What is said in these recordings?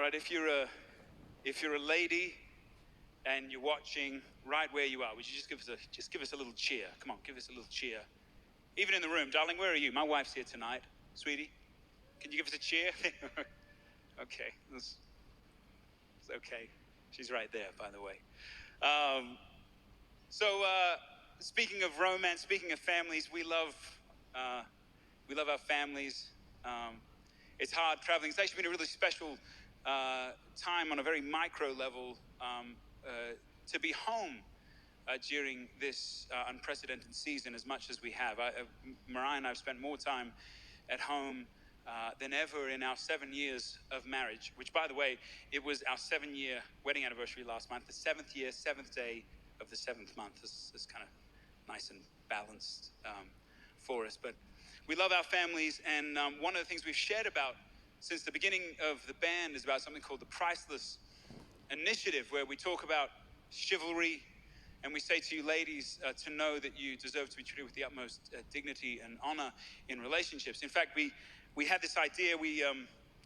right, if you're a lady and you're watching right where you are, would you just give us a little cheer? Come on, give us a little cheer. Even in the room, darling, where are you? My wife's here tonight, sweetie. Can you give us a cheer? Okay, it's okay. She's right there, by the way. So speaking of romance, speaking of families, we love our families. It's hard traveling. It's actually been a really special time on a very micro level to be home during this unprecedented season as much as we have. Mariah and I have spent more time at home than ever in our 7 years of marriage, which, by the way, it was our 7-year wedding anniversary last month, the 7th year, 7th day of the 7th month. This is kind of nice and balanced for us. But we love our families, and one of the things we've shared about since the beginning of the band is about something called the Priceless initiative, where we talk about chivalry, and we say to you ladies to know that you deserve to be treated with the utmost dignity and honor in relationships. In fact, we had this idea. We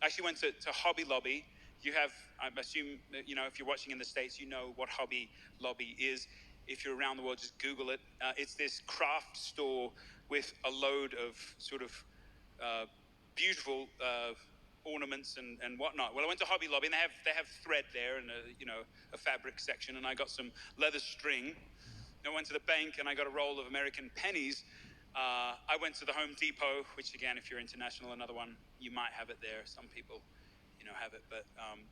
actually went to Hobby Lobby. You have, I assume, you know, if you're watching in the States, you know what Hobby Lobby is. If you're around the world, just Google it. It's this craft store with a load of sort of beautiful ornaments and whatnot. Well, I went to Hobby Lobby, and they have thread there and a fabric section, and I got some leather string. I went to the bank and I got a roll of American pennies. I went to the Home Depot, which again, if you're international, another one, you might have it there. Some people, have it, but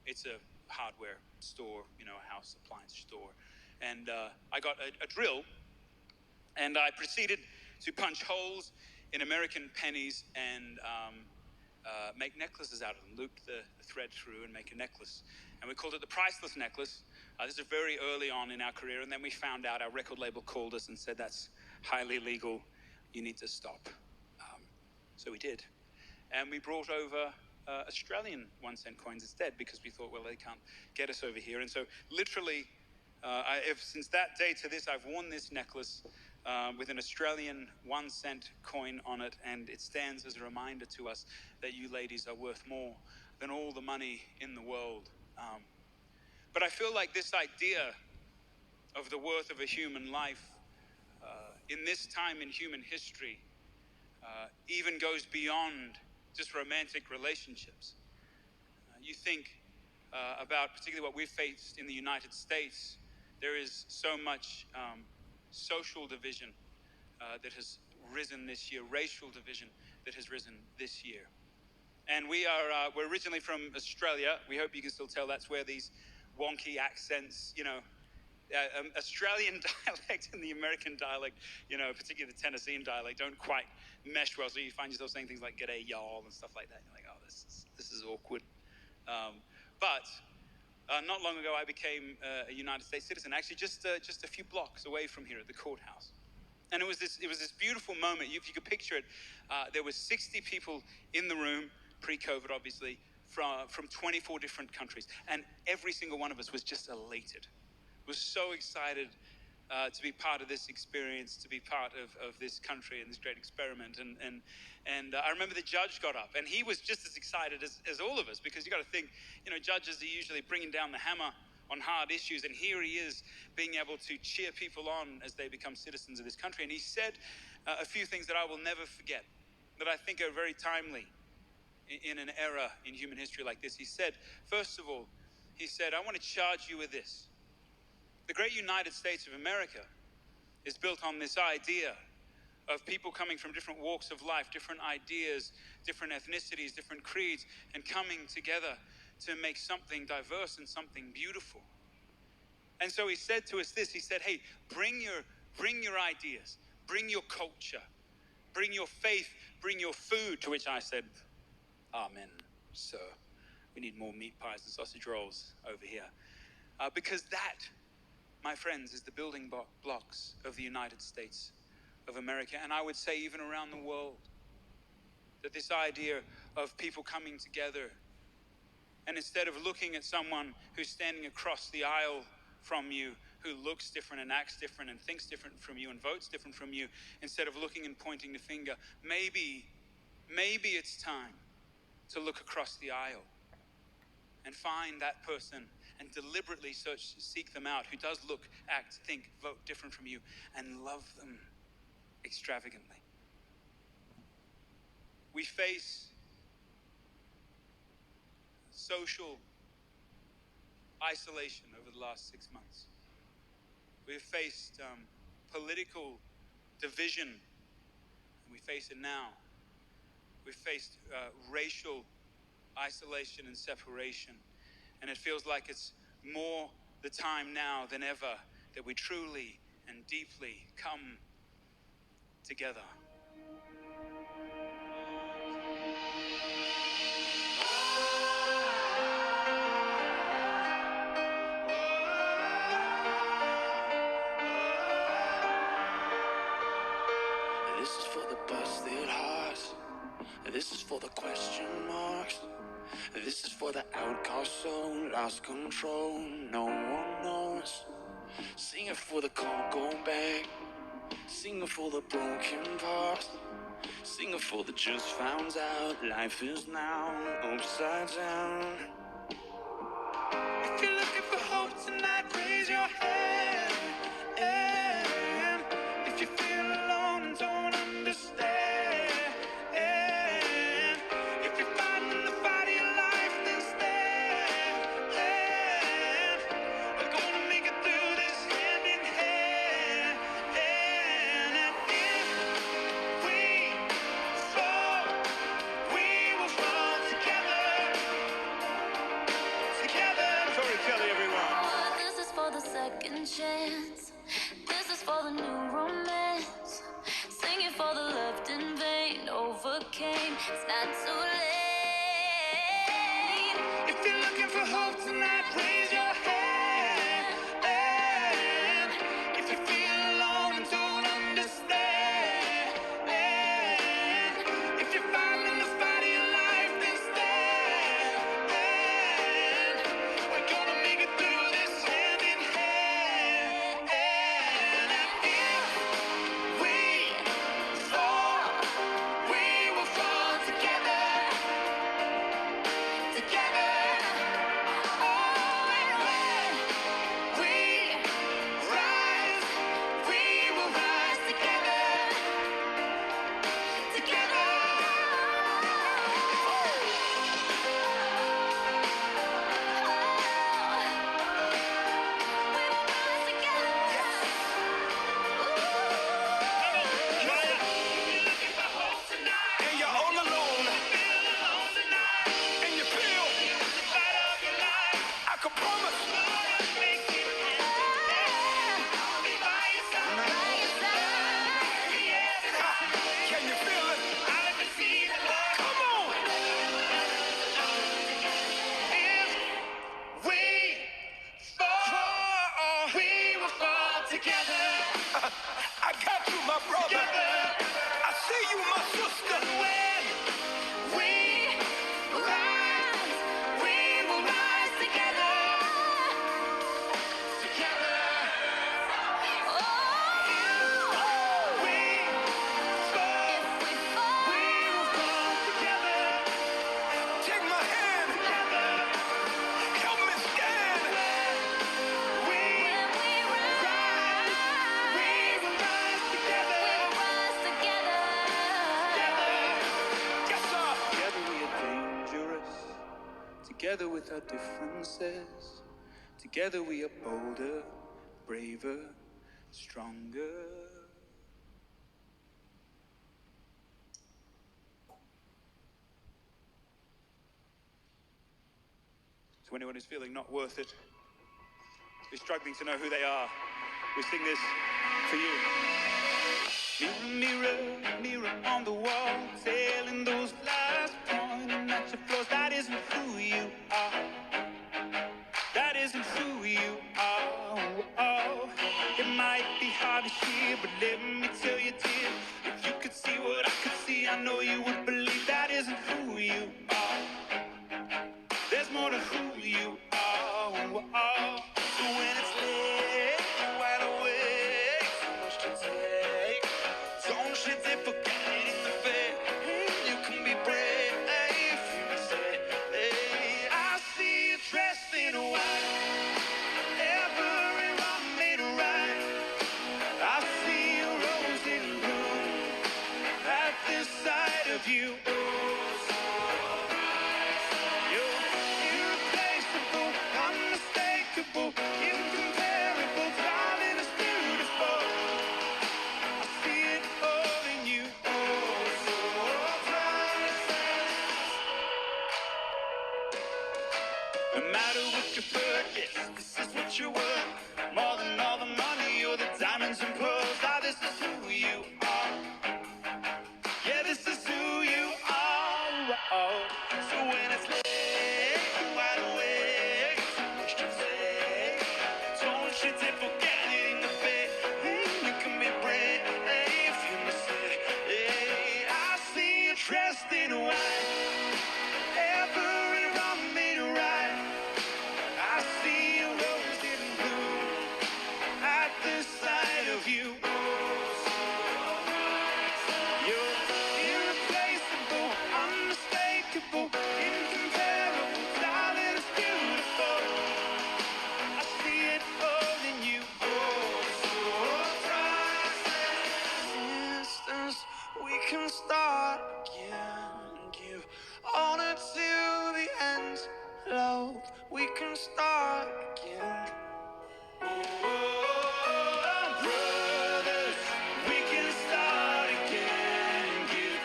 it's a hardware store, a house appliance store. And I got a drill, and I proceeded to punch holes in American pennies and make necklaces out of them, loop the thread through and make a necklace. And we called it the Priceless necklace. This is very early on in our career, and then we found out, our record label called us and said, that's highly illegal, you need to stop. So we did. And we brought over Australian 1-cent coins instead, because we thought, well, they can't get us over here. And so literally, since that day to this, I've worn this necklace with an Australian 1-cent coin on it, and it stands as a reminder to us that you ladies are worth more than all the money in the world. But I feel like this idea of the worth of a human life in this time in human history even goes beyond just romantic relationships. You think about particularly what we've faced in the United States. There is so much social division that has risen this year, racial division that has risen this year. And we're originally from Australia. We hope you can still tell that's where these wonky accents, Australian dialect and the American dialect, particularly the Tennessean dialect, don't quite mesh well. So you find yourself saying things like "g'day y'all" and stuff like that. You're like, oh, this is awkward. But not long ago, I became a United States citizen. Actually, just a few blocks away from here at the courthouse. And it was this beautiful moment. If you could picture it, there were 60 people in the room, pre-COVID, obviously, from 24 different countries, and every single one of us was just elated. Was so excited to be part of this experience, to be part of this country and this great experiment. And I remember the judge got up, and he was just as excited as all of us, because you got to think, judges are usually bringing down the hammer on hard issues, and here he is being able to cheer people on as they become citizens of this country. And he said a few things that I will never forget, that I think are very timely in an era in human history like this. He said, first of all, I want to charge you with this. The great United States of America is built on this idea of people coming from different walks of life, different ideas, different ethnicities, different creeds, and coming together to make something diverse and something beautiful. And so he said to us this, he said, hey, bring your ideas, bring your culture, bring your faith, bring your food. To which I said, amen, sir. We need more meat pies and sausage rolls over here. Because that, my friends, is the building blocks of the United States of America. And I would say even around the world, that this idea of people coming together, and instead of looking at someone who's standing across the aisle from you, who looks different and acts different and thinks different from you and votes different from you, instead of looking and pointing the finger, maybe it's time to look across the aisle and find that person and deliberately seek them out who does look, act, think, vote different from you, and love them extravagantly. We face social isolation over the last 6 months. We've faced political division, and we face it now. We've faced racial isolation and separation, and it feels like it's more the time now than ever that we truly and deeply come together. This is for the busted hearts. This is for the question marks. This is for the outcast soul, lost control, no one knows. Sing it for the can't go back. Sing it for the broken parts. Sing it for the just found out. Life is now upside down. If you're looking for hope tonight, raise your hand. If you feel alone and don't understand, if you're fighting the fight of your life, then stand. We're gonna make it through this hand in hand. And if we fall, we will fall together. Together. Sorry, Kelly, everyone. This is for the second chance. This is for the new romance. Singing for the loved in vain. Overcame. It's not too late. If you're looking for hope tonight, raise your hand. If you feel alone and don't understand, if you're fighting the fight of your life, then stand. We're gonna make it through this hand in hand. And if we fall, we will fall together. Together. Oh, and when we rise, we will rise together. Together. And you're all alone. And you feel I can promise. Can you feel it? Come on. If we fall, we will fall together. I got you, my brother. Together. I see you, my sister. When we rise, we will rise together. Together. Oh, we fall, we will fall together. Take my hand. Together. Help me stand. When we rise, we will rise together. Together. Yes, sir. Together we are dangerous. Together with our differences. Together we are bolder, braver, stronger. To anyone who's feeling not worth it, who's struggling to know who they are, we sing this for you. Mirror, mirror, mirror on the wall, telling those lies, pointing at your flaws. That isn't who you are. That isn't who you are. Oh, it might be hard to hear, but let me tell you, dear, if you could see what I could see, I know you would believe that isn't who you are. There's more to who you are. So when it's late, wide awake, so much to take, don't hesitate in the faith. You can be brave. You can say, hey, I see No matter what you purchase, this is what you're worth. More than all the money or the diamonds and pearls. Ah, this is who you are. Yeah, this is who you are. Oh. So when it's late, I'm wide awake. So much to say. Don't you dare forget it in the bed. Hey, you can be brave if you miss it. Hey, I see you dressed in white. Every wrong made right. I see a rose in bloom at the sight of you. You're irreplaceable, unmistakable, incomparable, darling, it's beautiful. I see it all in you. Oh, so priceless. Distance, we can start again. Give honor to the end. Love, we can start again. Brothers, we can start again. Give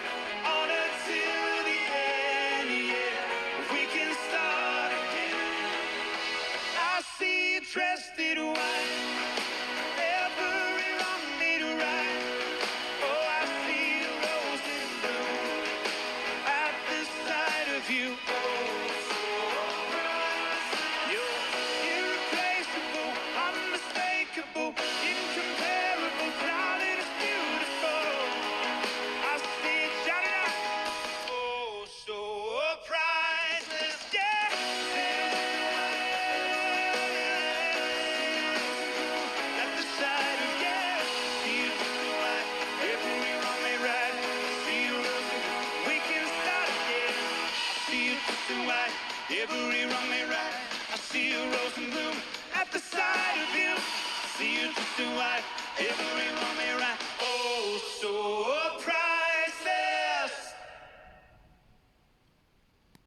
honor till the end. Yeah, we can start again. I see you dressed in white. Every wrong made right. Oh, I see a rose in bloom at the sight of you. You're irreplaceable, unmistakable, incomparable, darling, it's beautiful. I see it, shout it out. Oh, so priceless, yeah. At the sight of, yeah. See you just so right, every wrong made right. See you rosy, we can start again. I see you just so right, every wrong made right. I see a rose and bloom at the sight of you. See you just so right, every